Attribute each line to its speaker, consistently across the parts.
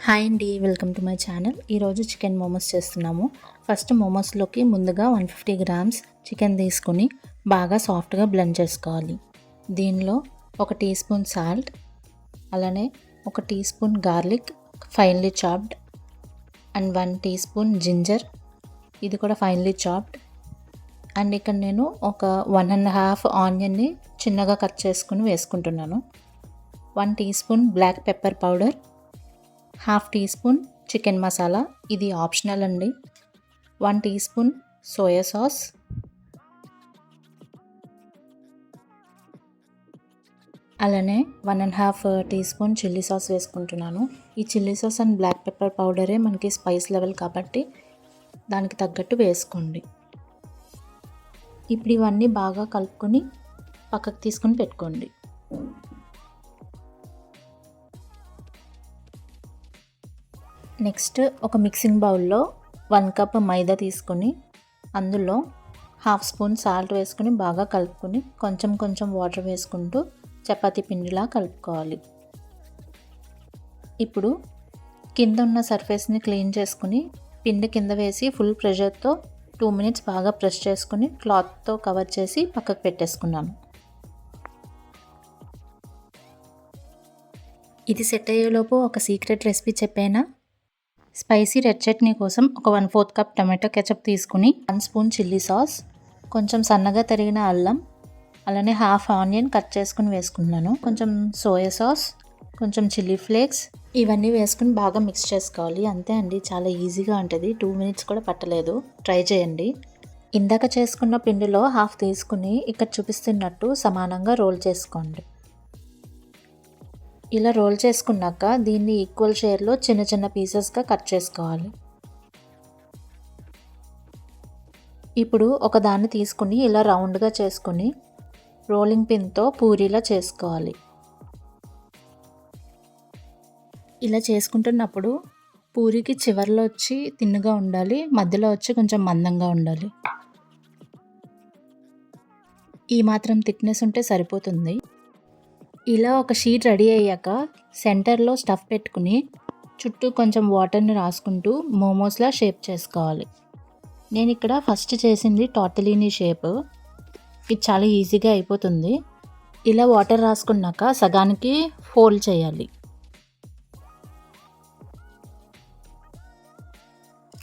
Speaker 1: Hi అండి, welcome to my channel. ఈరోజు chicken momos చేస్తున్నాము. ఫస్ట్ మోమోస్లోకి ముందుగా 150 గ్రామ్స్ చికెన్ తీసుకుని బాగా సాఫ్ట్గా బ్లెండ్ చేసుకోవాలి. దీనిలో 1 టీ స్పూన్ సాల్ట్, అలానే 1 teaspoon garlic finely chopped, and 1 teaspoon ginger, ఇది కూడా ఫైన్లీ చాప్డ్. అండ్ ఇక్కడ నేను ఒక 1.5 ఆనియన్ని చిన్నగా కట్ చేసుకుని వేసుకుంటున్నాను. 1 teaspoon black pepper powder, 1/2 teaspoon chicken masala, ఇది ఆప్షనల్ అండి. 1 టీ స్పూన్ సోయా సాస్, అలానే 1.5 టీ స్పూన్ చిల్లీ సాస్ వేసుకుంటున్నాను. ఈ chilli sauce and black pepper పౌడరే మనకి స్పైస్ లెవెల్ కాబట్టి దానికి తగ్గట్టు వేసుకోండి. ఇప్పుడు ఇవన్నీ బాగా కలుపుకొని పక్కకు తీసుకొని పెట్టుకోండి. నెక్స్ట్ ఒక మిక్సింగ్ బౌల్లో 1 కప్ మైదా తీసుకొని అందులో 1/2 స్పూన్ సాల్ట్ వేసుకుని బాగా కలుపుకొని కొంచెం కొంచెం వాటర్ వేసుకుంటూ చపాతీ పిండిలా కలుపుకోవాలి. ఇప్పుడు కింద ఉన్న సర్ఫేస్ని క్లీన్ చేసుకుని పిండి కింద వేసి ఫుల్ ప్రెషర్తో 2 మినిట్స్ బాగా ప్రెస్ చేసుకుని క్లాత్తో కవర్ చేసి పక్కకు పెట్టేసుకున్నాను. ఇది సెట్ అయ్యేలోపు ఒక సీక్రెట్ రెసిపీ చెప్పేనా? స్పైసీ రెడ్ చట్నీ కోసం ఒక 1/4 కప్ టమాటో కెచప్ తీసుకుని 1 స్పూన్ చిల్లీ సాస్, కొంచెం సన్నగా తరిగిన అల్లం, అలానే 1/2 ఆనియన్ కట్ చేసుకుని వేసుకున్నాను. కొంచెం సోయా సాస్, కొంచెం చిల్లీ ఫ్లేక్స్, ఇవన్నీ వేసుకుని బాగా మిక్స్ చేసుకోవాలి. అంతే అండి, చాలా ఈజీగా ఉంటుంది. 2 మినిట్స్ కూడా పట్టలేదు. ట్రై చేయండి. ఇందాక చేసుకున్న పిండిలో 1/2 తీసుకుని ఇక్కడ చూపిస్తున్నట్టు సమానంగా రోల్ చేసుకోండి. ఇలా రోల్ చేసుకున్నాక దీన్ని ఈక్వల్ షేర్లో చిన్న చిన్న పీసెస్గా కట్ చేసుకోవాలి. ఇప్పుడు ఒక దాన్ని తీసుకుని ఇలా రౌండ్గా చేసుకుని రోలింగ్ పిన్తో పూరీలా చేసుకోవాలి. ఇలా చేసుకుంటున్నప్పుడు పూరీకి చివర్లో వచ్చి తిన్నుగా ఉండాలి, మధ్యలో వచ్చి కొంచెం మందంగా ఉండాలి. ఈ మాత్రం థిక్నెస్ ఉంటే సరిపోతుంది. ఇలా ఒక షీట్ రెడీ అయ్యాక సెంటర్లో స్టఫ్ పెట్టుకుని చుట్టూ కొంచెం వాటర్ని రాసుకుంటూ మోమోస్లా షేప్ చేసుకోవాలి. నేను ఇక్కడ ఫస్ట్ చేసింది టార్టెలినీ షేప్. ఇది చాలా ఈజీగా అయిపోతుంది. ఇలా వాటర్ రాసుకున్నాక సగానికి ఫోల్డ్ చేయాలి.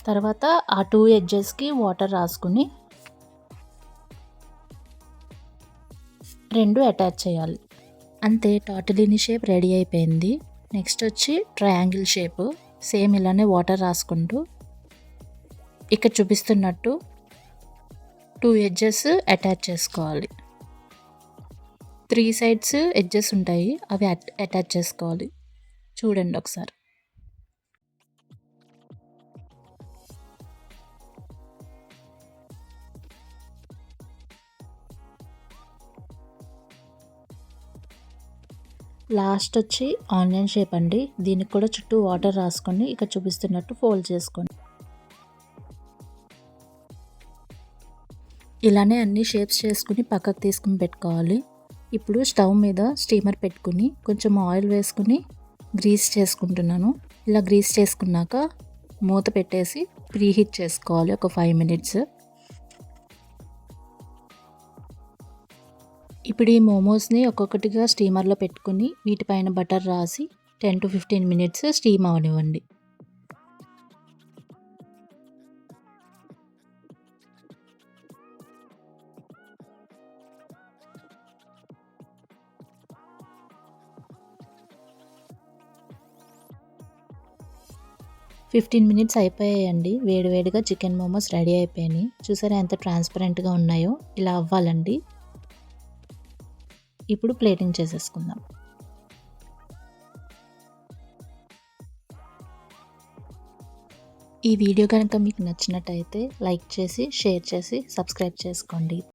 Speaker 1: తర్వాత ఆ 2 ఎడ్జెస్కి వాటర్ రాసుకుని 2 అటాచ్ చేయాలి. అంతే, టార్టెలినీ షేప్ రెడీ అయిపోయింది. నెక్స్ట్ వచ్చి ట్రయాంగిల్ షేప్. సేమ్ ఇలానే వాటర్ రాసుకుంటూ ఇక్కడ చూపిస్తున్నట్టు 2 ఎడ్జెస్ అటాచ్ చేసుకోవాలి. 3 సైడ్స్ ఎడ్జెస్ ఉంటాయి, అవి అటాచ్ చేసుకోవాలి. చూడండి ఒకసారి. లాస్ట్ వచ్చి ఆనియన్ షేప్ అండి. దీనికి కూడా చుట్టూ వాటర్ రాసుకొని ఇక్కడ చూపిస్తున్నట్టు ఫోల్డ్ చేసుకోండి. ఇలానే అన్ని షేప్స్ చేసుకుని పక్కకు తీసుకుని పెట్టుకోవాలి. ఇప్పుడు స్టవ్ మీద స్టీమర్ పెట్టుకుని కొంచెం ఆయిల్ వేసుకుని గ్రీస్ చేసుకుంటున్నాను. ఇలా గ్రీస్ చేసుకున్నాక మూత పెట్టేసి ప్రీహీట్ చేసుకోవాలి ఒక 5 మినిట్స్. ఇప్పుడు ఈ మోమోస్ని ఒక్కొక్కటిగా స్టీమర్లో పెట్టుకుని వీటిపైన బటర్ రాసి 10 to 15 మినిట్స్ స్టీమ్ అవనివ్వండి. ఫిఫ్టీన్ మినిట్స్ అయిపోయాయండి. వేడివేడిగా చికెన్ మోమోస్ రెడీ అయిపోయాయి. చూసారా ఎంత ట్రాన్స్పరెంట్గా ఉన్నాయో? ఇలా అవ్వాలండి. ఇప్పుడు ప్లేటింగ్ చేసేసుకుందాం. ఈ వీడియో కనుక మీకు నచ్చినట్టయితే లైక్ చేసి, షేర్ చేసి, సబ్స్క్రైబ్ చేసుకోండి.